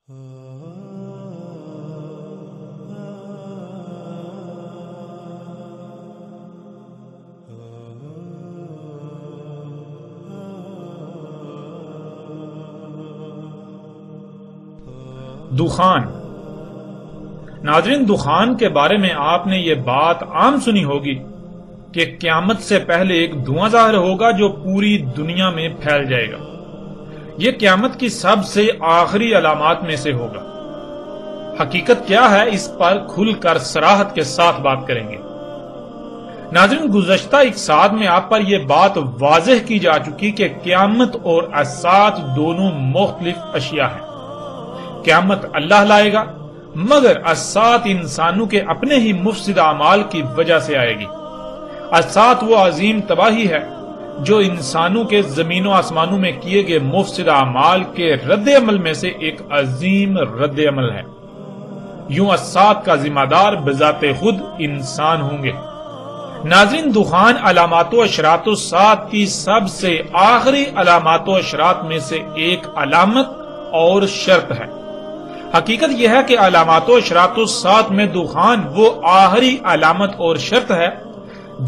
دخان۔ ناظرین، دخان کے بارے میں آپ نے یہ بات عام سنی ہوگی کہ قیامت سے پہلے ایک دھواں ظاہر ہوگا جو پوری دنیا میں پھیل جائے گا۔ یہ قیامت کی سب سے آخری علامات میں سے ہوگا۔ حقیقت کیا ہے، اس پر کھل کر صراحت کے ساتھ بات کریں گے۔ ناظرین، گزشتہ ایک ساتھ میں آپ پر یہ بات واضح کی جا چکی کہ قیامت اور الساعۃ دونوں مختلف اشیاء ہیں۔ قیامت اللہ لائے گا، مگر الساعۃ انسانوں کے اپنے ہی مفسد اعمال کی وجہ سے آئے گی۔ الساعۃ وہ عظیم تباہی ہے جو انسانوں کے زمین و آسمانوں میں کیے گئے مفسد اعمال کے رد عمل میں سے ایک عظیم رد عمل ہے۔ یوں الساعۃ کا ذمہ دار بذات خود انسان ہوں گے۔ ناظرین، دخان علامات و اشراط الساعۃ کی سب سے آخری علامات و اشراط میں سے ایک علامت اور شرط ہے۔ حقیقت یہ ہے کہ علامات و اشراط الساعۃ میں دخان وہ آخری علامت اور شرط ہے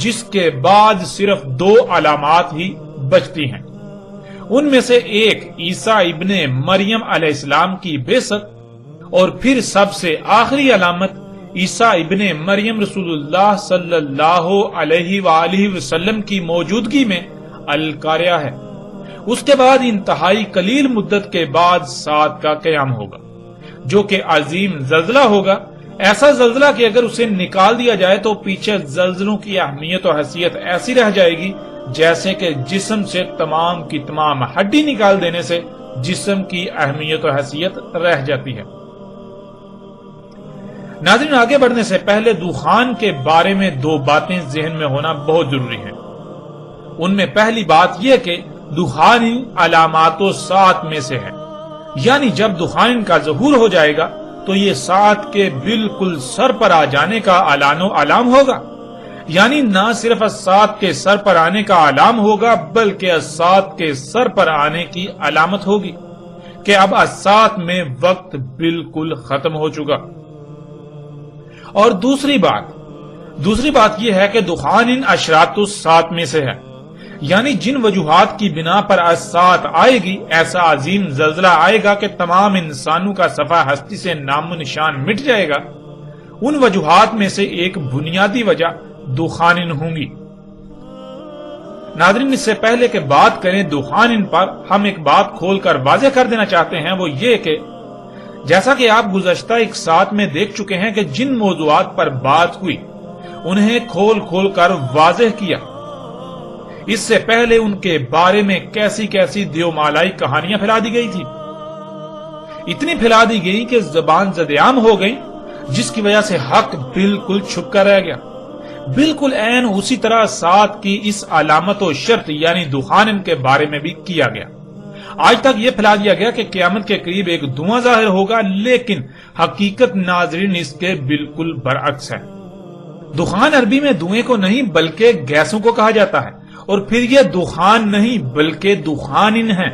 جس کے بعد صرف دو علامات ہی بچتی ہیں۔ ان میں سے ایک عیسیٰ ابن مریم علیہ السلام کی بعثت، اور پھر سب سے آخری علامت عیسیٰ ابن مریم رسول اللہ صلی اللہ علیہ وآلہ وسلم کی موجودگی میں القاریہ ہے۔ اس کے بعد انتہائی قلیل مدت کے بعد ساعت کا قیام ہوگا، جو کہ عظیم زلزلہ ہوگا، ایسا زلزلہ کہ اگر اسے نکال دیا جائے تو پیچھے زلزلوں کی اہمیت و حیثیت ایسی رہ جائے گی جیسے کہ جسم سے تمام کی تمام ہڈی نکال دینے سے جسم کی اہمیت و حیثیت رہ جاتی ہے۔ ناظرین، آگے بڑھنے سے پہلے دخان کے بارے میں دو باتیں ذہن میں ہونا بہت ضروری ہیں۔ ان میں پہلی بات یہ کہ دخان علامات و ساعت میں سے ہے، یعنی جب دخان کا ظہور ہو جائے گا تو یہ ساعت کے بالکل سر پر آ جانے کا اعلان و علام ہوگا۔ یعنی نہ صرف الساعت کے سر پر آنے کا علام ہوگا بلکہ الساعت کے سر پر آنے کی علامت ہوگی کہ اب الساعت میں وقت بالکل ختم ہو چکا۔ اور دوسری بات یہ ہے کہ دخان ان اشراط الساعت میں سے ہے، یعنی جن وجوہات کی بنا پر الساعت آئے گی، ایسا عظیم زلزلہ آئے گا کہ تمام انسانوں کا صفحہ ہستی سے نام و نشان مٹ جائے گا، ان وجوہات میں سے ایک بنیادی وجہ دخان ہوں گی۔ ناظرین، اس سے پہلے کہ بات کریں دخان پر، ہم ایک بات کھول کر واضح کر دینا چاہتے ہیں، وہ یہ کہ جیسا کہ آپ گزشتہ ایک ساتھ میں دیکھ چکے ہیں کہ جن موضوعات پر بات ہوئی انہیں کھول کر واضح کیا۔ اس سے پہلے ان کے بارے میں کیسی کیسی دیو مالائی کہانیاں پھیلا دی گئی تھی، اتنی پھیلا دی گئی کہ زبان زدعام ہو گئی، جس کی وجہ سے حق بالکل چھپ کر رہ گیا۔ بالکل عین اسی طرح ساتھ کی اس علامت و شرط یعنی دخان کے بارے میں بھی کیا گیا۔ آج تک یہ پھیلا دیا گیا کہ قیامت کے قریب ایک دھواں ظاہر ہوگا، لیکن حقیقت ناظرین اس کے بالکل برعکس ہے۔ دخان عربی میں دھوئیں کو نہیں بلکہ گیسوں کو کہا جاتا ہے، اور پھر یہ دخان نہیں بلکہ دخان ہے۔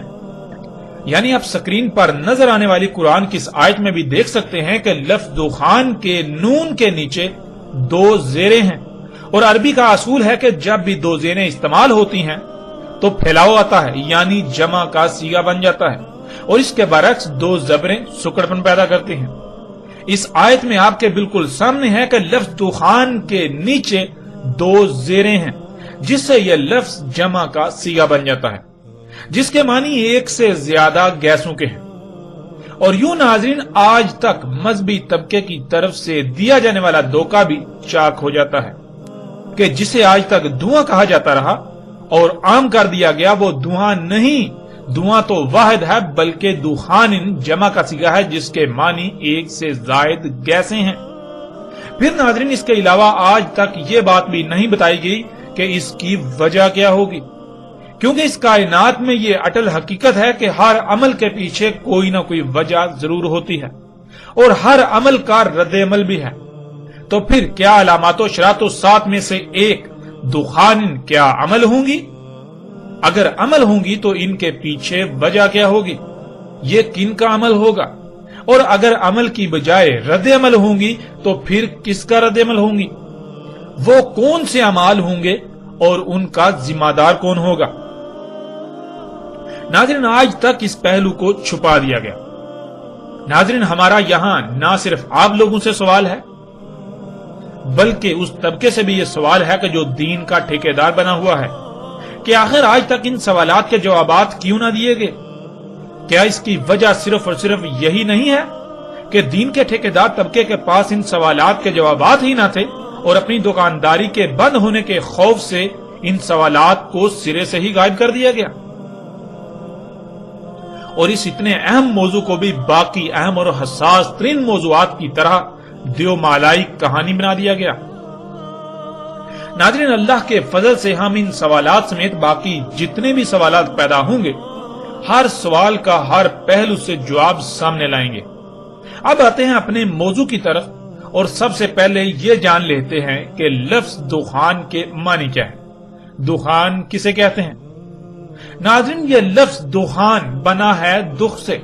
یعنی آپ سکرین پر نظر آنے والی قرآن کی اس آیت میں بھی دیکھ سکتے ہیں کہ لفظ دخان کے نون کے نیچے دو زیریں ہیں، اور عربی کا اصول ہے کہ جب بھی دو زیریں استعمال ہوتی ہیں تو پھیلاؤ آتا ہے، یعنی جمع کا صیغہ بن جاتا ہے، اور اس کے برعکس دو زبریں سکڑپن پیدا کرتی ہیں۔ اس آیت میں آپ کے بالکل سامنے ہے کہ لفظ دخان کے نیچے دو زیریں ہیں، جس سے یہ لفظ جمع کا صیغہ بن جاتا ہے، جس کے معنی ایک سے زیادہ گیسوں کے ہیں۔ اور یوں ناظرین، آج تک مذہبی طبقے کی طرف سے دیا جانے والا دھوکہ بھی چاک ہو جاتا ہے کہ جسے آج تک دھواں کہا جاتا رہا اور عام کر دیا گیا، وہ دھواں نہیں، دھواں تو واحد ہے بلکہ دخان جمع کا صیغہ ہے جس کے معنی ایک سے زائد گیسیں ہیں۔ پھر ناظرین، اس کے علاوہ آج تک یہ بات بھی نہیں بتائی گئی کہ اس کی وجہ کیا ہوگی، کیونکہ اس کائنات میں یہ اٹل حقیقت ہے کہ ہر عمل کے پیچھے کوئی نہ کوئی وجہ ضرور ہوتی ہے، اور ہر عمل کا رد عمل بھی ہے۔ تو پھر کیا علامات و اشراط الساعت میں سے ایک دخان کیا عمل ہوں گی؟ اگر عمل ہوں گی تو ان کے پیچھے وجہ کیا ہوگی؟ یہ کن کا عمل ہوگا؟ اور اگر عمل کی بجائے رد عمل ہوں گی تو پھر کس کا رد عمل ہوں گی؟ وہ کون سے اعمال ہوں گے اور ان کا ذمہ دار کون ہوگا؟ ناظرین، آج تک اس پہلو کو چھپا دیا گیا۔ ناظرین، ہمارا یہاں نہ صرف آپ لوگوں سے سوال ہے بلکہ اس طبقے سے بھی یہ سوال ہے کہ جو دین کا ٹھیکیدار بنا ہوا ہے کہ آخر آج تک ان سوالات کے جوابات کیوں نہ دیے گئے؟ کیا اس کی وجہ صرف اور صرف یہی نہیں ہے کہ دین کے ٹھیکیدار طبقے کے پاس ان سوالات کے جوابات ہی نہ تھے اور اپنی دکانداری کے بند ہونے کے خوف سے ان سوالات کو سرے سے ہی غائب کر دیا گیا اور اس اتنے اہم موضوع کو بھی باقی اہم اور حساس ترین موضوعات کی طرح دیو مالائی کہانی بنا دیا گیا؟ ناظرین، اللہ کے فضل سے ہم ان سوالات سمیت باقی جتنے بھی سوالات پیدا ہوں گے ہر سوال کا ہر پہلو سے جواب سامنے لائیں گے۔ اب آتے ہیں اپنے موضوع کی طرف اور سب سے پہلے یہ جان لیتے ہیں کہ لفظ دخان کے معنی کیا ہے۔ دخان کسے کہتے ہیں؟ ناظرین، یہ لفظ دخان بنا ہے دخ سے،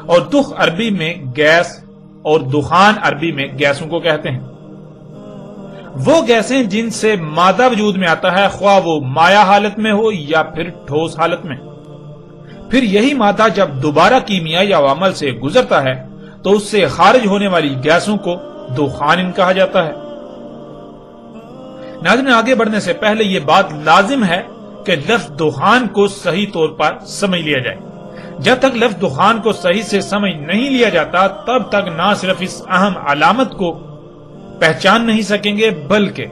اور دخ عربی میں گیس اور دخان عربی میں گیسوں کو کہتے ہیں۔ وہ گیسیں جن سے مادہ وجود میں آتا ہے، خواہ وہ مائع حالت میں ہو یا پھر ٹھوس حالت میں، پھر یہی مادہ جب دوبارہ کیمیائی عوامل سے گزرتا ہے تو اس سے خارج ہونے والی گیسوں کو دخان کہا جاتا ہے۔ ناظرین، آگے بڑھنے سے پہلے یہ بات لازم ہے کہ لفظ دخان کو صحیح طور پر سمجھ لیا جائے۔ جب تک لفظ دخان کو صحیح سے سمجھ نہیں لیا جاتا تب تک نہ صرف اس اہم علامت کو پہچان نہیں سکیں گے بلکہ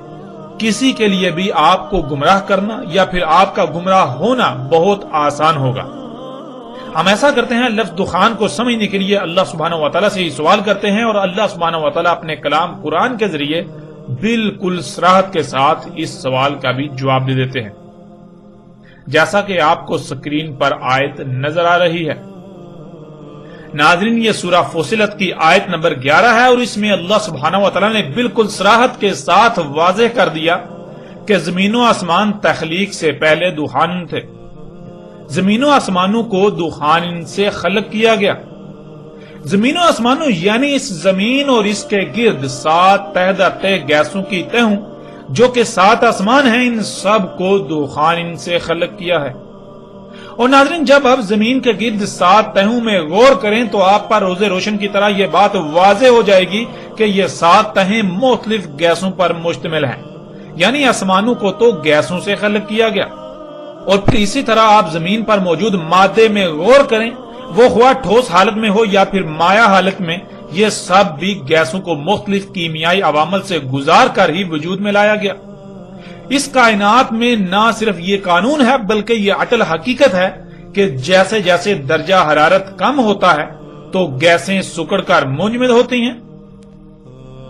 کسی کے لیے بھی آپ کو گمراہ کرنا یا پھر آپ کا گمراہ ہونا بہت آسان ہوگا۔ ہم ایسا کرتے ہیں، لفظ دخان کو سمجھنے کے لیے اللہ سبحانہ و تعالیٰ سے یہ سوال کرتے ہیں اور اللہ سبحانہ و تعالیٰ اپنے کلام قرآن کے ذریعے بالکل صراحت کے ساتھ اس سوال کا بھی جواب دے دیتے ہیں، جیسا کہ آپ کو سکرین پر آیت نظر آ رہی ہے۔ ناظرین، یہ سورہ فصلت کی آیت نمبر 11 ہے اور اس میں اللہ سبحانہ و تعالیٰ نے بالکل صراحت کے ساتھ واضح کر دیا کہ زمین و آسمان تخلیق سے پہلے دخان تھے۔ زمین و آسمانوں کو دخان سے خلق کیا گیا۔ زمین و آسمانوں یعنی اس زمین اور اس کے گرد 7 تہ در تہ گیسوں کی تہوں جو کہ 7 آسمان ہیں، ان سب کو دخان سے خلق کیا ہے۔ اور ناظرین، جب آپ زمین کے گرد 7 تہوں میں غور کریں تو آپ پر روز روشن کی طرح یہ بات واضح ہو جائے گی کہ یہ 7 تہیں مختلف گیسوں پر مشتمل ہیں، یعنی آسمانوں کو تو گیسوں سے خلق کیا گیا۔ اور پھر اسی طرح آپ زمین پر موجود مادے میں غور کریں، وہ خواہ ٹھوس حالت میں ہو یا پھر مائع حالت میں، یہ سب بھی گیسوں کو مختلف کیمیائی عوامل سے گزار کر ہی وجود میں لایا گیا۔ اس کائنات میں نہ صرف یہ قانون ہے بلکہ یہ اٹل حقیقت ہے کہ جیسے جیسے درجہ حرارت کم ہوتا ہے تو گیسیں سکڑ کر منجمد ہوتی ہیں،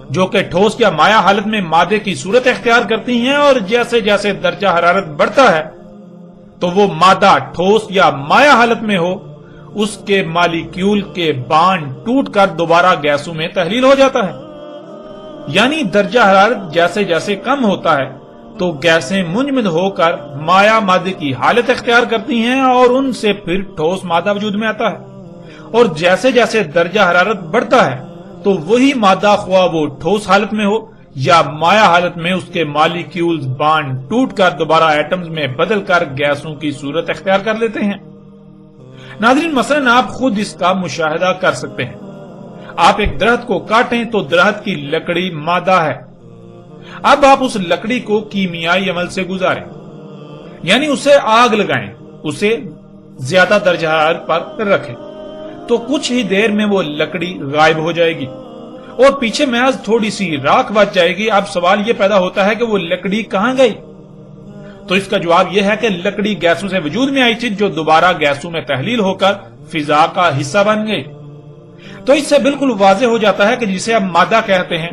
جو کہ ٹھوس یا مائع حالت میں مادے کی صورت اختیار کرتی ہیں، اور جیسے جیسے درجہ حرارت بڑھتا ہے تو وہ مادہ ٹھوس یا مائع حالت میں ہو اس کے مالیکیول کے بانڈ ٹوٹ کر دوبارہ گیسوں میں تحلیل ہو جاتا ہے۔ یعنی درجہ حرارت جیسے جیسے کم ہوتا ہے تو گیسیں منجمد ہو کر مائع مادے کی حالت اختیار کرتی ہیں اور ان سے پھر ٹھوس مادہ وجود میں آتا ہے، اور جیسے جیسے درجہ حرارت بڑھتا ہے تو وہی مادہ خواہ وہ ٹھوس حالت میں ہو یا مائع حالت میں اس کے مالیکیولز بانڈ ٹوٹ کر دوبارہ ایٹمز میں بدل کر گیسوں کی صورت اختیار کر لیتے ہیں۔ ناظرین، مثلا آپ خود اس کا مشاہدہ کر سکتے ہیں۔ آپ ایک درخت کو کاٹیں تو درخت کی لکڑی مادہ ہے۔ اب آپ اس لکڑی کو کیمیائی عمل سے گزاریں، یعنی اسے آگ لگائیں، اسے زیادہ درجہ حرارت پر رکھیں تو کچھ ہی دیر میں وہ لکڑی غائب ہو جائے گی اور پیچھے محض تھوڑی سی راکھ بچ جائے گی۔ اب سوال یہ پیدا ہوتا ہے کہ وہ لکڑی کہاں گئی؟ تو اس کا جواب یہ ہے کہ لکڑی گیسوں سے وجود میں آئی تھی جو دوبارہ گیسوں میں تحلیل ہو کر فضا کا حصہ بن گئی۔ تو اس سے بالکل واضح ہو جاتا ہے کہ جسے اب مادہ کہتے ہیں،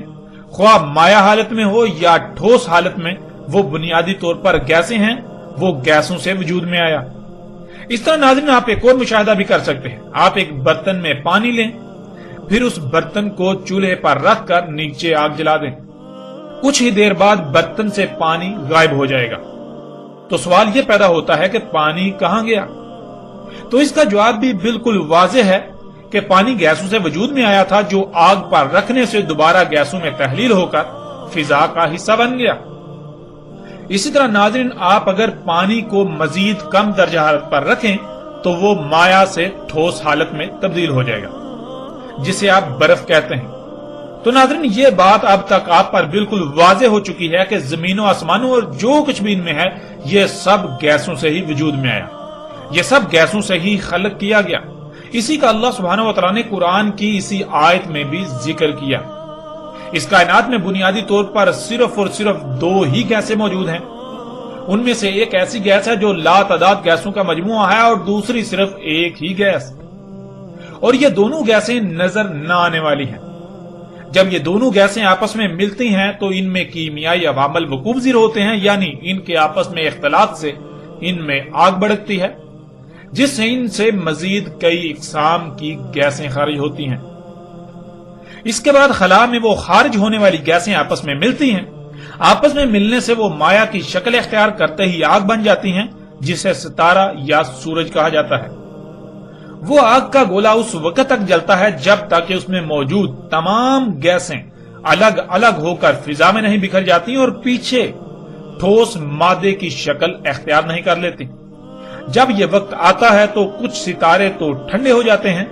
خواہ مائع حالت میں ہو یا ٹھوس حالت میں، وہ بنیادی طور پر گیسیں ہیں، وہ گیسوں سے وجود میں آیا۔ اس طرح ناظرین، آپ ایک اور مشاہدہ بھی کر سکتے ہیں۔ آپ ایک برتن میں پانی لیں، پھر اس برتن کو چولہے پر رکھ کر نیچے آگ جلا دیں، کچھ ہی دیر بعد برتن سے پانی غائب ہو جائے گا۔ تو سوال یہ پیدا ہوتا ہے کہ پانی کہاں گیا؟ تو اس کا جواب بھی بالکل واضح ہے کہ پانی گیسوں سے وجود میں آیا تھا جو آگ پر رکھنے سے دوبارہ گیسوں میں تحلیل ہو کر فضا کا حصہ بن گیا۔ اسی طرح ناظرین، آپ اگر پانی کو مزید کم درجہ حرارت پر رکھیں تو وہ مائع سے ٹھوس حالت میں تبدیل ہو جائے گا، جسے آپ برف کہتے ہیں۔ تو ناظرین، یہ بات اب تک آپ پر بالکل واضح ہو چکی ہے کہ زمین و آسمانوں اور جو کچھ بھی ان میں ہے یہ سب گیسوں سے ہی وجود میں آیا، یہ سب گیسوں سے ہی خلق کیا گیا۔ اسی کا اللہ سبحانہ و تعالیٰ نے قرآن کی اسی آیت میں بھی ذکر کیا۔ اس کائنات میں بنیادی طور پر صرف اور صرف دو ہی گیسیں موجود ہیں۔ ان میں سے ایک ایسی گیس ہے جو لا تعداد گیسوں کا مجموعہ ہے اور دوسری صرف ایک ہی گیس، اور یہ دونوں گیسیں نظر نہ آنے والی ہیں۔ جب یہ دونوں گیسیں آپس میں ملتی ہیں تو ان میں کیمیائی عوامل وقوع پذیر ہوتے ہیں، یعنی ان کے آپس میں اختلاط سے ان میں آگ بھڑکتی ہے، جس سے ان سے مزید کئی اقسام کی گیسیں خارج ہوتی ہیں۔ اس کے بعد خلا میں وہ خارج ہونے والی گیسیں آپس میں ملتی ہیں، آپس میں ملنے سے وہ مائع کی شکل اختیار کرتے ہی آگ بن جاتی ہیں، جسے ستارہ یا سورج کہا جاتا ہے۔ وہ آگ کا گولا اس وقت تک جلتا ہے جب تک کہ اس میں موجود تمام گیسیں الگ الگ ہو کر فضا میں نہیں بکھر جاتی اور پیچھے ٹھوس مادے کی شکل اختیار نہیں کر لیتی۔ جب یہ وقت آتا ہے تو کچھ ستارے تو ٹھنڈے ہو جاتے ہیں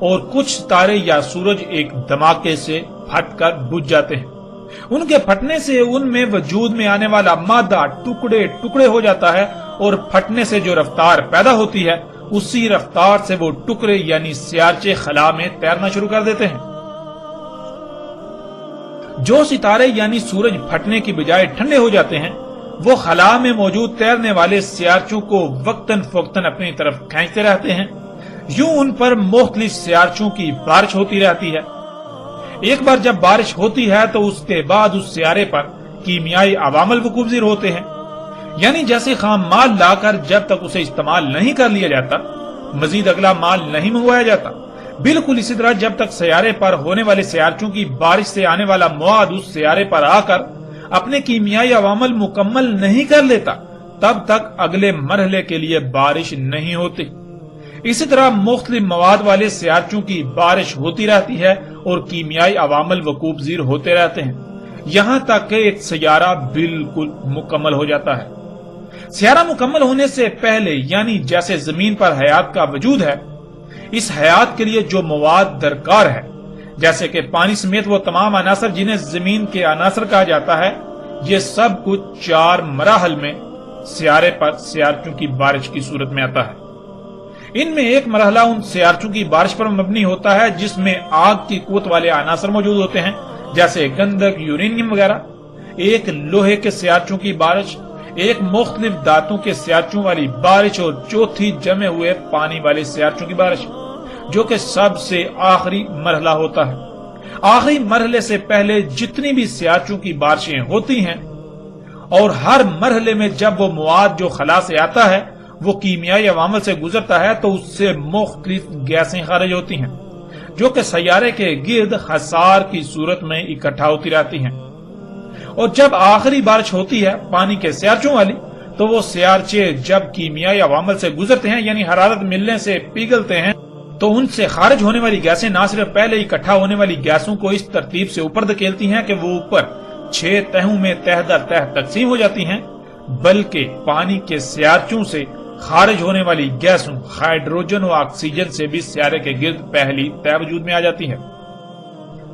اور کچھ ستارے یا سورج ایک دھماکے سے پھٹ کر بجھ جاتے ہیں۔ ان کے پھٹنے سے ان میں وجود میں آنے والا مادہ ٹکڑے ٹکڑے ہو جاتا ہے اور پھٹنے سے جو رفتار پیدا ہوتی ہے اسی رفتار سے وہ ٹکڑے یعنی سیارچے خلا میں تیرنا شروع کر دیتے ہیں۔ جو ستارے یعنی سورج پھٹنے کی بجائے ٹھنڈے ہو جاتے ہیں وہ خلا میں موجود تیرنے والے سیارچوں کو وقتاً فوقتاً اپنی طرف کھینچتے رہتے ہیں، یوں ان پر مختلف سیارچوں کی بارش ہوتی رہتی ہے۔ ایک بار جب بارش ہوتی ہے تو اس کے بعد اس سیارے پر کیمیائی عوامل وقوع پذیر ہوتے ہیں، یعنی جیسے خام مال لا کر جب تک اسے استعمال نہیں کر لیا جاتا مزید اگلا مال نہیں منگوایا جاتا، بالکل اسی طرح جب تک سیارے پر ہونے والے سیارچوں کی بارش سے آنے والا مواد اس سیارے پر آ کر اپنے کیمیائی عوامل مکمل نہیں کر لیتا تب تک اگلے مرحلے کے لیے بارش نہیں ہوتی۔ اسی طرح مختلف مواد والے سیارچوں کی بارش ہوتی رہتی ہے اور کیمیائی عوامل وقوع پذیر ہوتے رہتے ہیں یہاں تک کہ ایک سیارہ بالکل مکمل ہو جاتا ہے۔ سیارہ مکمل ہونے سے پہلے یعنی جیسے زمین پر حیات کا وجود ہے، اس حیات کے لیے جو مواد درکار ہے جیسے کہ پانی سمیت وہ تمام عناصر جنہیں زمین کے عناصر کہا جاتا ہے، یہ سب کچھ 4 مراحل میں سیارے پر سیارچوں کی بارش کی صورت میں آتا ہے۔ ان میں ایک مرحلہ ان سیارچوں کی بارش پر مبنی ہوتا ہے جس میں آگ کی قوت والے عناصر موجود ہوتے ہیں جیسے گندھک، یورینیم وغیرہ، ایک لوہے کے سیارچوں کی بارش، ایک مختلف دھاتوں کے سیارچوں والی بارش اور چوتھی جمے ہوئے پانی والے سیارچوں کی بارش، جو کہ سب سے آخری مرحلہ ہوتا ہے۔ آخری مرحلے سے پہلے جتنی بھی سیارچوں کی بارشیں ہوتی ہیں اور ہر مرحلے میں جب وہ مواد جو خلا سے آتا ہے وہ کیمیائی عوامل سے گزرتا ہے تو اس سے مختلف گیسیں خارج ہوتی ہیں جو کہ سیارے کے گرد حصار کی صورت میں اکٹھا ہوتی رہتی ہیں، اور جب آخری بارش ہوتی ہے پانی کے سیارچوں والی تو وہ سیارچے جب کیمیائی عوامل سے گزرتے ہیں یعنی حرارت ملنے سے پگھلتے ہیں تو ان سے خارج ہونے والی گیسیں نہ صرف پہلے اکٹھا ہونے والی گیسوں کو اس ترتیب سے اوپر دھکیلتی ہیں کہ وہ اوپر 6 تہوں میں تہ در تہ تقسیم ہو جاتی ہیں، بلکہ پانی کے سیارچوں سے خارج ہونے والی گیسوں ہائیڈروجن و آکسیجن سے بھی سیارے کے گرد پہلی تہ وجود میں آ جاتی ہے،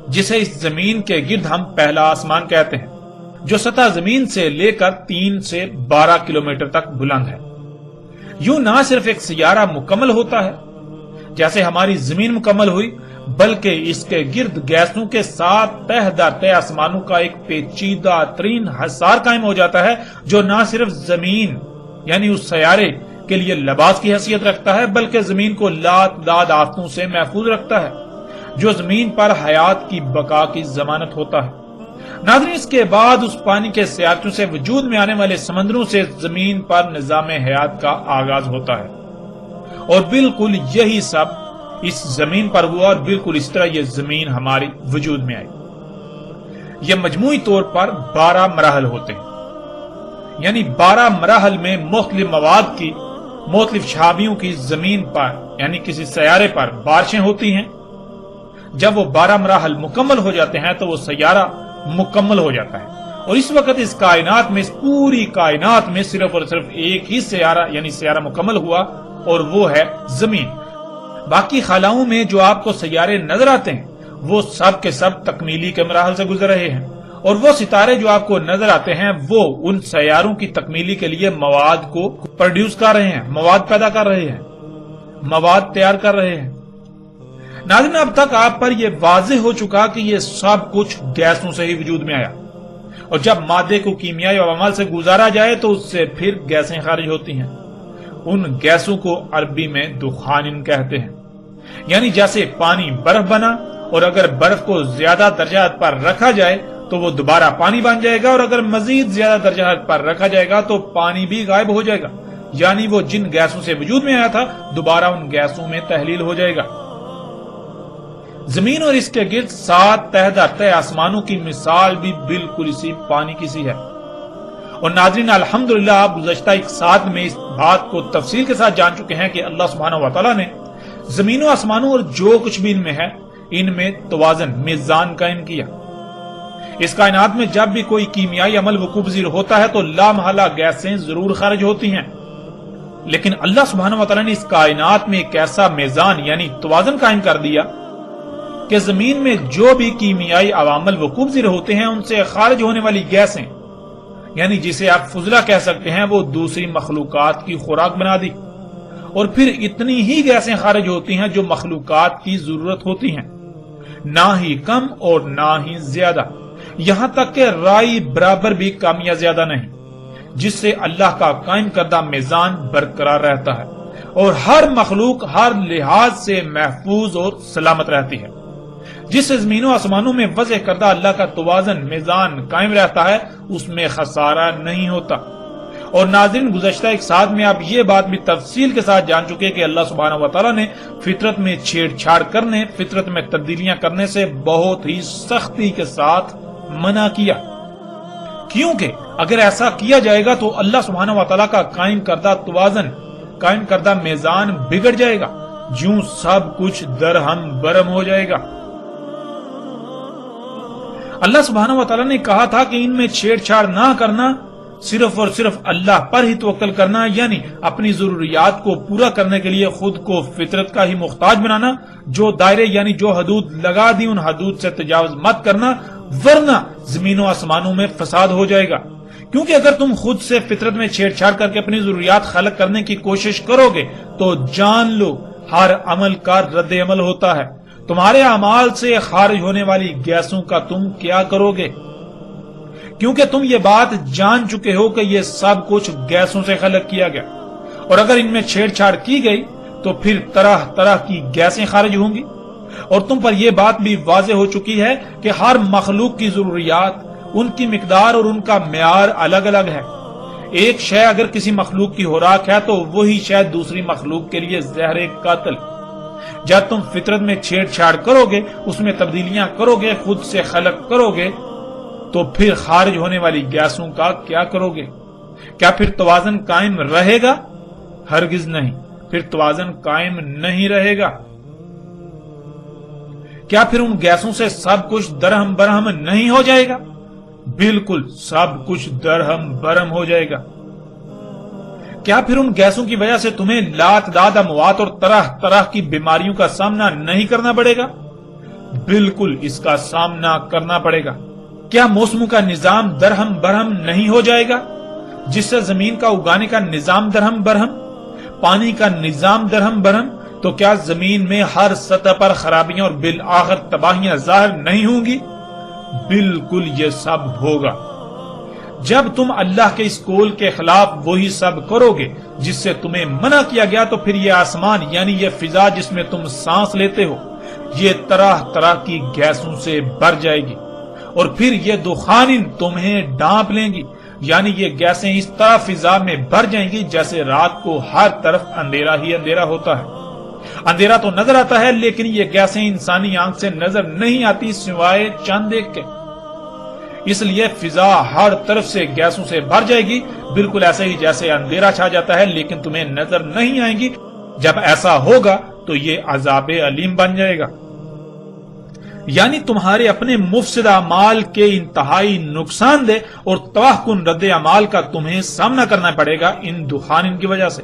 جسے اس زمین کے گرد ہم پہلا آسمان کہتے ہیں، جو سطح زمین سے لے کر 3 سے 12 کلومیٹر تک بلند ہے۔ یوں نہ صرف ایک سیارہ مکمل ہوتا ہے جیسے ہماری زمین مکمل ہوئی، بلکہ اس کے گرد گیسوں کے ساتھ تہ در تہ آسمانوں کا ایک پیچیدہ ترین حصار قائم ہو جاتا ہے جو نہ صرف زمین یعنی اس سیارے کے لیے لباس کی حیثیت رکھتا ہے بلکہ زمین کو لاتعداد آفتوں سے محفوظ رکھتا ہے جو زمین پر حیات کی بقا کی ضمانت ہوتا ہے۔ ناظرین، اس کے بعد اس پانی کے سیارچوں سے وجود میں آنے والے سمندروں سے زمین پر نظام حیات کا آغاز ہوتا ہے، اور بالکل یہی سب اس زمین پر ہوا اور بالکل اس طرح یہ زمین ہماری وجود میں آئی۔ یہ مجموعی طور پر 12 مراحل ہوتے ہیں، یعنی 12 مراحل میں مختلف مواد کی مختلف شہابیوں کی زمین پر یعنی کسی سیارے پر بارشیں ہوتی ہیں. جب وہ 12 مراحل مکمل ہو جاتے ہیں تو وہ سیارہ مکمل ہو جاتا ہے، اور اس وقت اس کائنات میں، اس پوری کائنات میں صرف اور صرف ایک ہی سیارہ یعنی سیارہ مکمل ہوا، اور وہ ہے زمین. باقی خلاؤں میں جو آپ کو سیارے نظر آتے ہیں وہ سب کے سب تکمیلی کے مراحل سے گزر رہے ہیں، اور وہ ستارے جو آپ کو نظر آتے ہیں وہ ان سیاروں کی تکمیلی کے لیے مواد کو پروڈیوس کر رہے ہیں، مواد پیدا کر رہے ہیں، مواد تیار کر رہے ہیں. ناظرین، اب تک آپ پر یہ واضح ہو چکا کہ یہ سب کچھ گیسوں سے ہی وجود میں آیا، اور جب مادے کو کیمیائی عوامل سے گزارا جائے تو اس سے پھر گیسیں خارج ہوتی ہیں. ان گیسوں کو عربی میں دخان کہتے ہیں. یعنی جیسے پانی برف بنا، اور اگر برف کو زیادہ درجہ حرارت پر رکھا جائے تو وہ دوبارہ پانی بن جائے گا، اور اگر مزید زیادہ درجہ حرارت پر رکھا جائے گا تو پانی بھی غائب ہو جائے گا. یعنی وہ جن گیسوں سے وجود میں آیا تھا دوبارہ ان گیسوں میں تحلیل ہو جائے گا. زمین اور اس کے گرد 7 تہہ در تہہ آسمانوں کی مثال بھی بالکل اسی پانی کی سی ہے. اور ناظرین، الحمدللہ آپ گزشتہ ایک ساتھ میں اس بات کو تفصیل کے ساتھ جان چکے ہیں کہ اللہ سبحانہ و تعالیٰ نے زمین و آسمانوں اور جو کچھ بھی ان میں ہے ان میں توازن، میزان قائم کیا. اس کائنات میں جب بھی کوئی کیمیائی عمل وقوع پذیر ہوتا ہے تو لامحالہ گیسیں ضرور خارج ہوتی ہیں، لیکن اللہ سبحانہ و تعالیٰ نے اس کائنات میں ایک ایسا میزان یعنی توازن قائم کر دیا کہ زمین میں جو بھی کیمیائی عوامل وقوع پذیر ہوتے ہیں ان سے خارج ہونے والی گیسیں یعنی جسے آپ فضلہ کہہ سکتے ہیں وہ دوسری مخلوقات کی خوراک بنا دی، اور پھر اتنی ہی گیسیں خارج ہوتی ہیں جو مخلوقات کی ضرورت ہوتی ہیں، نہ ہی کم اور نہ ہی زیادہ، یہاں تک کہ رائی برابر بھی کم یا زیادہ نہیں، جس سے اللہ کا قائم کردہ میزان برقرار رہتا ہے اور ہر مخلوق ہر لحاظ سے محفوظ اور سلامت رہتی ہے. جس سے زمین و آسمانوں میں وضع کردہ اللہ کا توازن، میزان قائم رہتا ہے، اس میں خسارہ نہیں ہوتا. اور ناظرین، گزشتہ ایک ساتھ میں آپ یہ بات بھی تفصیل کے ساتھ جان چکے کہ اللہ سبحانہ و تعالیٰ نے فطرت میں چھیڑ چھاڑ کرنے، فطرت میں تبدیلیاں کرنے سے بہت ہی سختی کے ساتھ منع کیا، کیونکہ اگر ایسا کیا جائے گا تو اللہ سبحانہ و تعالیٰ کا قائم کردہ توازن، قائم کردہ میزان بگڑ جائے گا، جوں سب کچھ درہم برہم ہو جائے گا. اللہ سبحانہ و تعالیٰ نے کہا تھا کہ ان میں چھیڑ چھاڑ نہ کرنا، صرف اور صرف اللہ پر ہی توکل کرنا، یعنی اپنی ضروریات کو پورا کرنے کے لیے خود کو فطرت کا ہی محتاج بنانا، جو دائرے یعنی جو حدود لگا دی ان حدود سے تجاوز مت کرنا، ورنہ زمین و آسمانوں میں فساد ہو جائے گا. کیونکہ اگر تم خود سے فطرت میں چھیڑ چھاڑ کر کے اپنی ضروریات خلق کرنے کی کوشش کرو گے تو جان لو ہر عمل کا رد عمل ہوتا ہے. تمہارے اعمال سے خارج ہونے والی گیسوں کا تم کیا کرو گے؟ کیونکہ تم یہ بات جان چکے ہو کہ یہ سب کچھ گیسوں سے خلق کیا گیا، اور اگر ان میں چھیڑ چھاڑ کی گئی تو پھر طرح طرح کی گیسیں خارج ہوں گی. اور تم پر یہ بات بھی واضح ہو چکی ہے کہ ہر مخلوق کی ضروریات، ان کی مقدار اور ان کا معیار الگ الگ ہے. ایک شے اگر کسی مخلوق کی خوراک ہے تو وہی شے دوسری مخلوق کے لیے زہر قاتل. جب تم فطرت میں چھیڑ چھاڑ کرو گے، اس میں تبدیلیاں کرو گے، خود سے خلق کرو گے، تو پھر خارج ہونے والی گیسوں کا کیا کرو گے؟ کیا پھر توازن قائم رہے گا؟ ہرگز نہیں، پھر توازن قائم نہیں رہے گا. کیا پھر ان گیسوں سے سب کچھ درہم برہم نہیں ہو جائے گا؟ بالکل سب کچھ درہم برہم ہو جائے گا. کیا پھر ان گیسوں کی وجہ سے تمہیں لاتعداد اموات اور طرح طرح کی بیماریوں کا سامنا نہیں کرنا پڑے گا؟ بالکل اس کا سامنا کرنا پڑے گا. کیا موسموں کا نظام درہم برہم نہیں ہو جائے گا، جس سے زمین کا اگانے کا نظام درہم برہم، پانی کا نظام درہم برہم؟ تو کیا زمین میں ہر سطح پر خرابیاں اور بالآخر تباہیاں ظاہر نہیں ہوں گی؟ بالکل یہ سب ہوگا. جب تم اللہ کے اس قول کے خلاف وہی سب کرو گے جس سے تمہیں منع کیا گیا تو پھر یہ آسمان یعنی یہ فضا جس میں تم سانس لیتے ہو یہ طرح طرح کی گیسوں سے بھر جائے گی، اور پھر یہ دخان تمہیں ڈانپ لیں گی. یعنی یہ گیسیں اس طرح فضا میں بھر جائیں گی جیسے رات کو ہر طرف اندھیرا ہی اندھیرا ہوتا ہے. اندھیرا تو نظر آتا ہے لیکن یہ گیسیں انسانی آنکھ سے نظر نہیں آتی سوائے چاند دیکھ کے. اس لیے فضا ہر طرف سے گیسوں سے بھر جائے گی، بالکل ایسے ہی جیسے اندھیرا چھا جاتا ہے لیکن تمہیں نظر نہیں آئیں گی۔ جب ایسا ہوگا تو یہ عذاب علیم بن جائے گا، یعنی تمہارے اپنے مفسد اعمال کے انتہائی نقصان دہ اور تباہ کن رد اعمال کا تمہیں سامنا کرنا پڑے گا ان دخان کی وجہ سے۔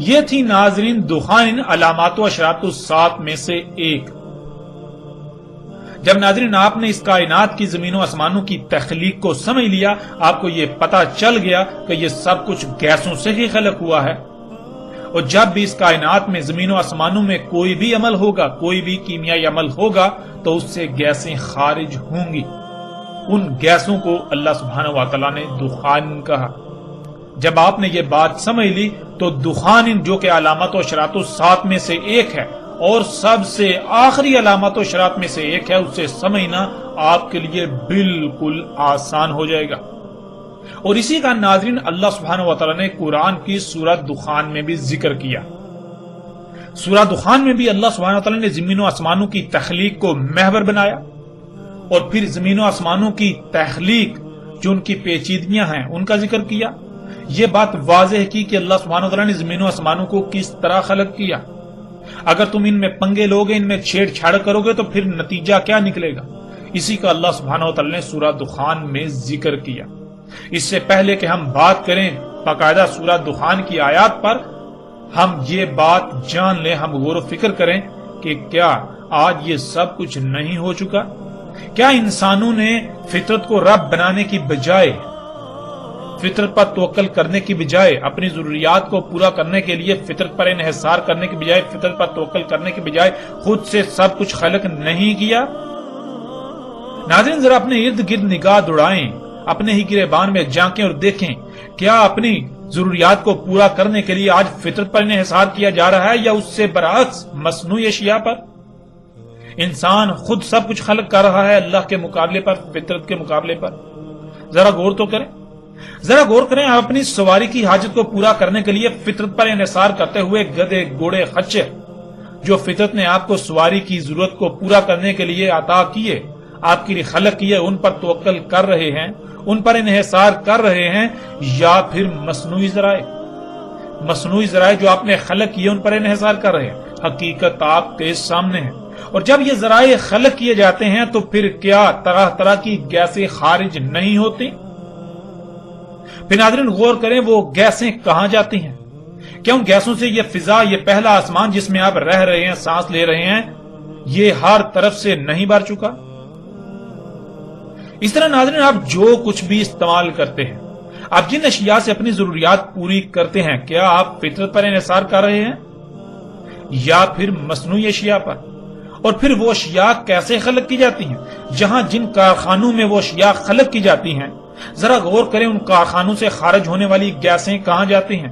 یہ تھی ناظرین دخان علامات و اشراط الساعۃ میں سے ایک۔ جب ناظرین آپ نے اس کائنات کی زمین و آسمانوں کی تخلیق کو سمجھ لیا، آپ کو یہ پتا چل گیا کہ یہ سب کچھ گیسوں سے ہی خلق ہوا ہے، اور جب بھی اس کائنات میں زمین و آسمانوں میں کوئی بھی عمل ہوگا، کوئی بھی کیمیائی عمل ہوگا تو اس سے گیسیں خارج ہوں گی۔ ان گیسوں کو اللہ سبحانہ و تعالیٰ نے دخان کہا۔ جب آپ نے یہ بات سمجھ لی تو دخان جو کہ علامات و اشراط الساعۃ میں سے ایک ہے اور سب سے آخری علامات و اشراط میں سے ایک ہے، اسے سمجھنا آپ کے لیے بالکل آسان ہو جائے گا۔ اور اسی کا ناظرین اللہ سبحانہ و تعالیٰ نے قرآن کی سورہ دخان میں بھی ذکر کیا۔ سورہ دخان میں بھی اللہ سبحانہ و تعالیٰ نے زمین و آسمانوں کی تخلیق کو محور بنایا، اور پھر زمین و آسمانوں کی تخلیق جو ان کی پیچیدگیاں ہیں ان کا ذکر کیا۔ یہ بات واضح کی کہ اللہ سبحانہ و تعالیٰ نے زمین و آسمانوں کو کس طرح خلق کیا۔ اگر تم ان میں پنگے لوگے، ان میں چھیڑ چھاڑ کرو گے تو پھر نتیجہ کیا نکلے گا؟ اسی کا اللہ سبحانہ و تعالیٰ نے سورہ دخان میں ذکر کیا۔ اس سے پہلے کہ ہم بات کریں باقاعدہ سورہ دخان کی آیات پر، ہم یہ بات جان لیں، ہم غور و فکر کریں کہ کیا آج یہ سب کچھ نہیں ہو چکا؟ کیا انسانوں نے فطرت کو رب بنانے کی بجائے، فطرت پر توکل کرنے کی بجائے، اپنی ضروریات کو پورا کرنے کے لیے فطرت پر انحصار کرنے کی بجائے، فطرت پر توکل کرنے کی بجائے خود سے سب کچھ خلق نہیں کیا؟ ناظرین ذرا اپنے ارد گرد نگاہ دوڑائیں، اپنے ہی گریبان میں جھانکیں اور دیکھیں، کیا اپنی ضروریات کو پورا کرنے کے لیے آج فطرت پر انحصار کیا جا رہا ہے یا اس سے برعکس مصنوعی اشیاء پر؟ انسان خود سب کچھ خلق کر رہا ہے اللہ کے مقابلے پر، فطرت کے مقابلے پر؟ ذرا غور تو کریں، ذرا غور کریں، آپ اپنی سواری کی حاجت کو پورا کرنے کے لیے فطرت پر انحصار کرتے ہوئے گدھے، گھوڑے، خچر جو فطرت نے آپ کو سواری کی ضرورت کو پورا کرنے کے لیے عطا کیے، آپ کے لیے خلق کیے، ان پر توکل کر رہے ہیں، ان پر انحصار کر رہے ہیں، یا پھر مصنوعی ذرائع جو آپ نے خلق کیے ان پر انحصار کر رہے ہیں؟ حقیقت آپ کے سامنے ہے، اور جب یہ ذرائع خلق کیے جاتے ہیں تو پھر کیا طرح طرح کی گیسیں خارج نہیں ہوتی؟ پھر ناظرین غور کریں، وہ گیسیں کہاں جاتی ہیں؟ کیا ان گیسوں سے یہ فضا، یہ پہلا آسمان جس میں آپ رہ رہے ہیں، سانس لے رہے ہیں، یہ ہر طرف سے نہیں بھر چکا؟ اس طرح ناظرین آپ جو کچھ بھی استعمال کرتے ہیں، آپ جن اشیاء سے اپنی ضروریات پوری کرتے ہیں، کیا آپ فطرت پر انحصار کر رہے ہیں یا پھر مصنوعی اشیاء پر؟ اور پھر وہ اشیاء کیسے خلق کی جاتی ہیں؟ جہاں جن کارخانوں میں وہ اشیاء خلق کی جاتی ہیں، ذرا غور کریں ان کارخانوں سے خارج ہونے والی گیسیں کہاں جاتی ہیں؟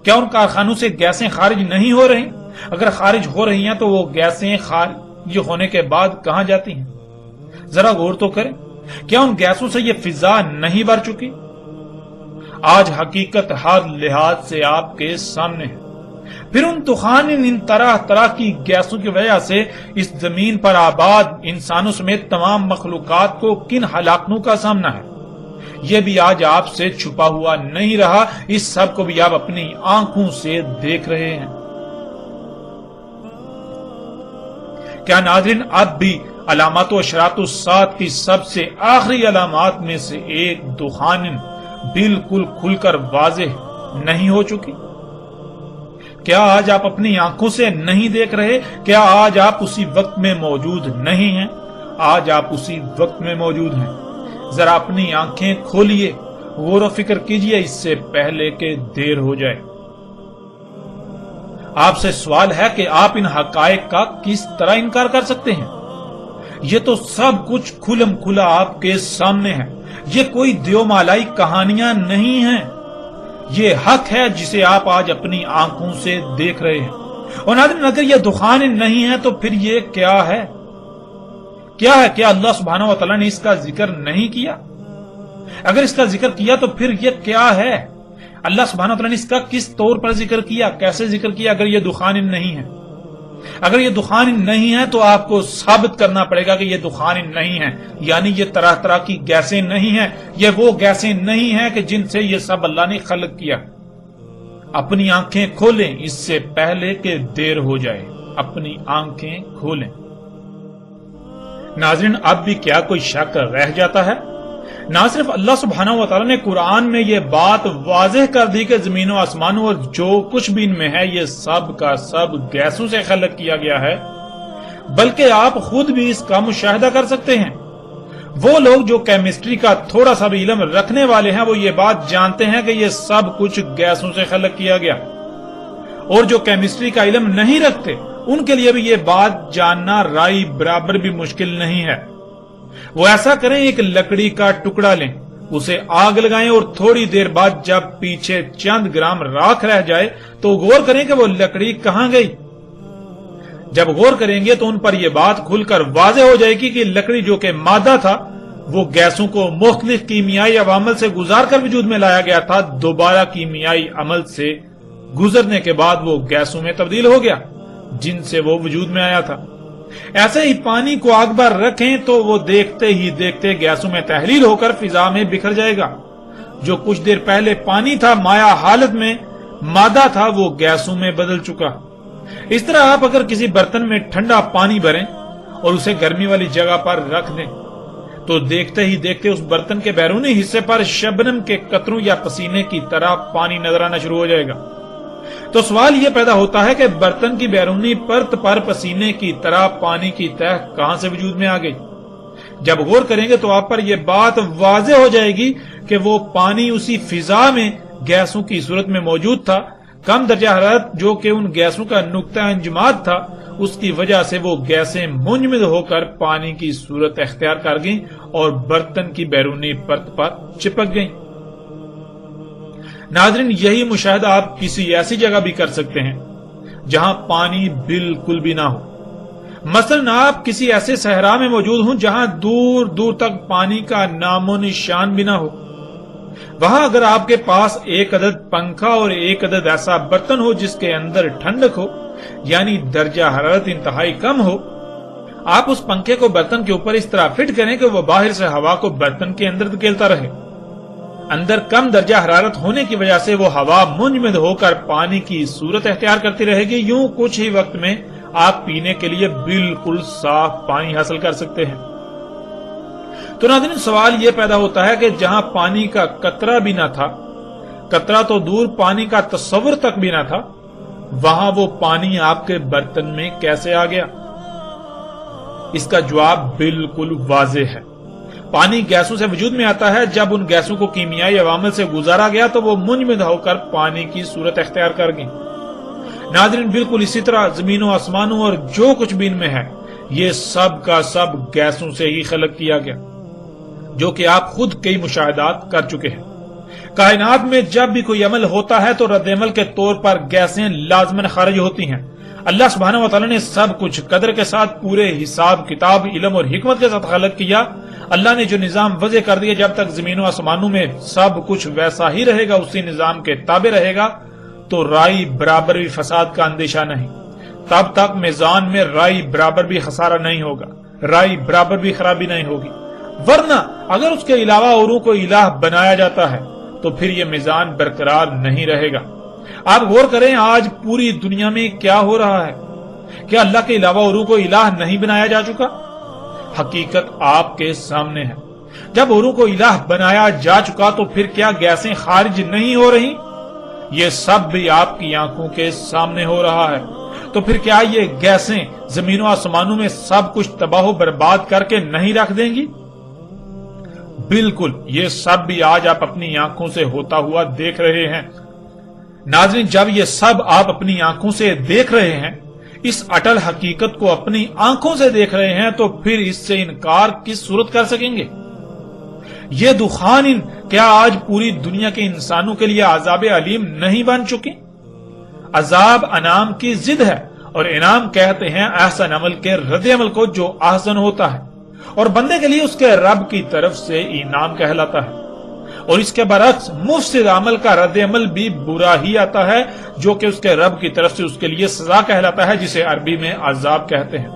کیا ان کارخانوں سے گیسیں خارج نہیں ہو رہی؟ اگر خارج ہو رہی ہیں تو وہ گیسیں خارج ہونے کے بعد کہاں جاتی ہیں؟ ذرا غور تو کریں، کیا ان گیسوں سے یہ فضا نہیں بھر چکی؟ آج حقیقت ہر لحاظ سے آپ کے سامنے ہے۔ پھر ان طوفان، ان طرح طرح کی گیسوں کی وجہ سے اس زمین پر آباد انسانوں سمیت تمام مخلوقات کو کن ہلاکتوں کا سامنا ہے، یہ بھی آج آپ سے چھپا ہوا نہیں رہا، اس سب کو بھی آپ اپنی آنکھوں سے دیکھ رہے ہیں۔ کیا ناظرین اب بھی علامات و اشراط الساعۃ کی سب سے آخری علامات میں سے ایک دخان بالکل کھل کر واضح نہیں ہو چکی؟ کیا آج آپ اپنی آنکھوں سے نہیں دیکھ رہے؟ کیا آج آپ اسی وقت میں موجود نہیں ہیں؟ آج آپ اسی وقت میں موجود ہیں۔ ذرا اپنی آنکھیں کھولیے، غور و فکر کیجئے اس سے پہلے کہ دیر ہو جائے۔ آپ سے سوال ہے کہ آپ ان حقائق کا کس طرح انکار کر سکتے ہیں؟ یہ تو سب کچھ کھلم کھلا آپ کے سامنے ہے، یہ کوئی دیو مالائی کہانیاں نہیں ہیں، یہ حق ہے جسے آپ آج اپنی آنکھوں سے دیکھ رہے ہیں۔ اور ناظرین اگر یہ دخان نہیں ہے تو پھر یہ کیا ہے؟ کیا ہے؟ کیا اللہ سبحانہ و تعالیٰ نے اس کا ذکر نہیں کیا؟ اگر اس کا ذکر کیا تو پھر یہ کیا ہے؟ اللہ سبحانہ وتعالی نے اس کا کس طور پر ذکر کیا، کیسے ذکر کیا؟ اگر یہ دخان نہیں ہے، اگر یہ دخان نہیں ہے تو آپ کو ثابت کرنا پڑے گا کہ یہ دخان نہیں ہے، یعنی یہ طرح طرح کی گیسیں نہیں ہیں، یہ وہ گیسیں نہیں ہیں کہ جن سے یہ سب اللہ نے خلق کیا۔ اپنی آنکھیں کھولیں اس سے پہلے کہ دیر ہو جائے، اپنی آنکھیں کھولیں۔ ناظرین، اب بھی کیا کوئی شک رہ جاتا ہے؟ نہ صرف اللہ سبحانہ و تعالی نے قرآن میں یہ بات واضح کر دی کہ زمین و آسمانوں اور جو کچھ بھی ان میں ہے یہ سب کا سب گیسوں سے خلق کیا گیا ہے، بلکہ آپ خود بھی اس کا مشاہدہ کر سکتے ہیں۔ وہ لوگ جو کیمسٹری کا تھوڑا سا بھی علم رکھنے والے ہیں وہ یہ بات جانتے ہیں کہ یہ سب کچھ گیسوں سے خلق کیا گیا، اور جو کیمسٹری کا علم نہیں رکھتے ان کے لیے بھی یہ بات جاننا رائی برابر بھی مشکل نہیں ہے۔ وہ ایسا کریں، ایک لکڑی کا ٹکڑا لیں، اسے آگ لگائیں اور تھوڑی دیر بعد جب پیچھے چند گرام راکھ رہ جائے تو غور کریں کہ وہ لکڑی کہاں گئی۔ جب غور کریں گے تو ان پر یہ بات کھل کر واضح ہو جائے گی کہ لکڑی جو کہ مادہ تھا وہ گیسوں کو مختلف کیمیائی عوامل سے گزار کر وجود میں لایا گیا تھا، دوبارہ کیمیائی عمل سے گزرنے کے بعد وہ گیسوں میں تبدیل ہو گیا جن سے وہ وجود میں آیا تھا۔ ایسے ہی پانی کو آگ پر رکھیں تو وہ دیکھتے ہی دیکھتے گیسوں میں تحلیل ہو کر فضا میں بکھر جائے گا۔ جو کچھ دیر پہلے پانی تھا، مائع حالت میں مادہ تھا، وہ گیسوں میں بدل چکا۔ اس طرح آپ اگر کسی برتن میں ٹھنڈا پانی بھریں اور اسے گرمی والی جگہ پر رکھ دیں تو دیکھتے ہی دیکھتے اس برتن کے بیرونی حصے پر شبنم کے قطروں یا پسینے کی طرح پانی نظر آنا شروع ہو جائے گا۔ تو سوال یہ پیدا ہوتا ہے کہ برتن کی بیرونی پرت پر پسینے کی طرح پانی کی تہ کہاں سے وجود میں آ گئی؟ جب غور کریں گے تو آپ پر یہ بات واضح ہو جائے گی کہ وہ پانی اسی فضا میں گیسوں کی صورت میں موجود تھا۔ کم درجہ حرارت جو کہ ان گیسوں کا نقطہ انجماد تھا، اس کی وجہ سے وہ گیسیں منجمد ہو کر پانی کی صورت اختیار کر گئیں اور برتن کی بیرونی پرت پر چپک گئیں۔ ناظرین، یہی مشاہدہ آپ کسی ایسی جگہ بھی کر سکتے ہیں جہاں پانی بالکل بھی نہ ہو۔ مثلا آپ کسی ایسے صحرا میں موجود ہوں جہاں دور دور تک پانی کا نام و نشان بھی نہ ہو۔ وہاں اگر آپ کے پاس ایک عدد پنکھا اور ایک عدد ایسا برتن ہو جس کے اندر ٹھنڈک ہو، یعنی درجہ حرارت انتہائی کم ہو، آپ اس پنکھے کو برتن کے اوپر اس طرح فٹ کریں کہ وہ باہر سے ہوا کو برتن کے اندر دھکیلتا رہے۔ اندر کم درجہ حرارت ہونے کی وجہ سے وہ ہوا منجمد ہو کر پانی کی صورت اختیار کرتی رہے گی۔ یوں کچھ ہی وقت میں آپ پینے کے لیے بالکل صاف پانی حاصل کر سکتے ہیں۔ تو ناظرین، سوال یہ پیدا ہوتا ہے کہ جہاں پانی کا قطرہ بھی نہ تھا، قطرہ تو دور پانی کا تصور تک بھی نہ تھا، وہاں وہ پانی آپ کے برتن میں کیسے آ گیا؟ اس کا جواب بالکل واضح ہے۔ پانی گیسوں سے وجود میں آتا ہے، جب ان گیسوں کو کیمیائی عوامل سے گزارا گیا تو وہ منجمد ہو کر پانی کی صورت اختیار کر گئیں۔ ناظرین، بالکل اسی طرح زمین و آسمانوں اور جو کچھ بھی ان میں ہے یہ سب کا سب گیسوں سے ہی خلق کیا گیا، جو کہ آپ خود کئی مشاہدات کر چکے ہیں۔ کائنات میں جب بھی کوئی عمل ہوتا ہے تو رد عمل کے طور پر گیسیں لازماً خارج ہوتی ہیں۔ اللہ سبحانہ و تعالی نے سب کچھ قدر کے ساتھ، پورے حساب کتاب، علم اور حکمت کے ساتھ خلق کیا۔ اللہ نے جو نظام وضع کر دیا، جب تک زمین و آسمانوں میں سب کچھ ویسا ہی رہے گا، اسی نظام کے تابع رہے گا، تو رائی برابر بھی فساد کا اندیشہ نہیں۔ تب تک میزان میں رائی برابر بھی خسارہ نہیں ہوگا، رائی برابر بھی خرابی نہیں ہوگی۔ ورنہ اگر اس کے علاوہ اوروں کو الہ بنایا جاتا ہے تو پھر یہ میزان برقرار نہیں رہے گا۔ آپ غور کریں، آج پوری دنیا میں کیا ہو رہا ہے؟ کیا اللہ کے علاوہ اوروں کو الہ نہیں بنایا جا چکا؟ حقیقت آپ کے سامنے ہے۔ جب اوروں کو الہ بنایا جا چکا تو پھر کیا گیسیں خارج نہیں ہو رہی؟ یہ سب بھی آپ کی آنکھوں کے سامنے ہو رہا ہے۔ تو پھر کیا یہ گیسیں زمین و آسمانوں میں سب کچھ تباہ و برباد کر کے نہیں رکھ دیں گی؟ بالکل، یہ سب بھی آج آپ اپنی آنکھوں سے ہوتا ہوا دیکھ رہے ہیں۔ ناظرین، جب یہ سب آپ اپنی آنکھوں سے دیکھ رہے ہیں، اس اٹل حقیقت کو اپنی آنکھوں سے دیکھ رہے ہیں، تو پھر اس سے انکار کس صورت کر سکیں گے؟ یہ دخان کیا آج پوری دنیا کے انسانوں کے لیے عذاب علیم نہیں بن چکی؟ عذاب انعام کی ضد ہے، اور انعام کہتے ہیں احسن عمل کے رد عمل کو جو احسن ہوتا ہے، اور بندے کے لیے اس کے رب کی طرف سے انعام کہلاتا ہے۔ اور اس کے برعکس مفسد عمل کا رد عمل بھی برا ہی آتا ہے، جو کہ اس کے رب کی طرف سے اس کے لیے سزا کہلاتا ہے، جسے عربی میں عذاب کہتے ہیں۔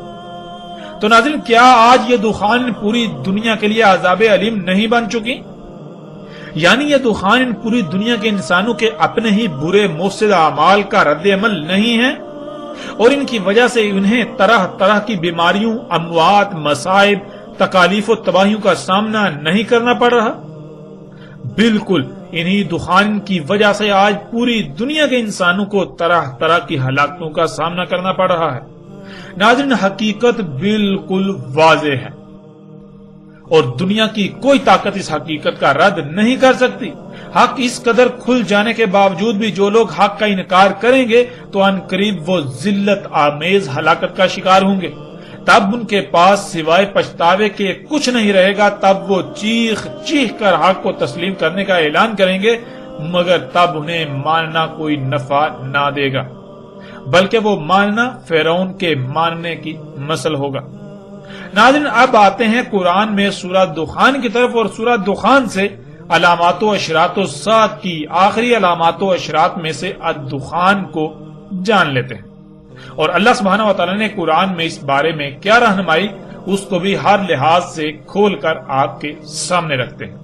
تو ناظرین، کیا آج یہ دخان پوری دنیا کے لیے عذاب علیم نہیں بن چکی؟ یعنی یہ دخان پوری دنیا کے انسانوں کے اپنے ہی برے مفسد اعمال کا رد عمل نہیں ہے، اور ان کی وجہ سے انہیں طرح طرح کی بیماریوں، اموات، مصائب، تکالیف و تباہیوں کا سامنا نہیں کرنا پڑ رہا؟ بالکل انہی دخان کی وجہ سے آج پوری دنیا کے انسانوں کو طرح طرح کی ہلاکتوں کا سامنا کرنا پڑ رہا ہے۔ ناظرین، حقیقت بالکل واضح ہے، اور دنیا کی کوئی طاقت اس حقیقت کا رد نہیں کر سکتی۔ حق اس قدر کھل جانے کے باوجود بھی جو لوگ حق کا انکار کریں گے تو ان قریب وہ ذلت آمیز ہلاکت کا شکار ہوں گے۔ تب ان کے پاس سوائے پچھتاوے کے کچھ نہیں رہے گا۔ تب وہ چیخ چیخ کر حق کو تسلیم کرنے کا اعلان کریں گے، مگر تب انہیں ماننا کوئی نفع نہ دے گا، بلکہ وہ ماننا فرعون کے ماننے کی مثل ہوگا۔ ناظرین، اب آتے ہیں قرآن میں سورہ دخان کی طرف، اور سورہ دخان سے علامات و اشراط الساعۃ کی آخری علامات و اشراط میں سے الدخان کو جان لیتے ہیں، اور اللہ سبحانہ و تعالی نے قرآن میں اس بارے میں کیا رہنمائی، اس کو بھی ہر لحاظ سے کھول کر آپ کے سامنے رکھتے ہیں۔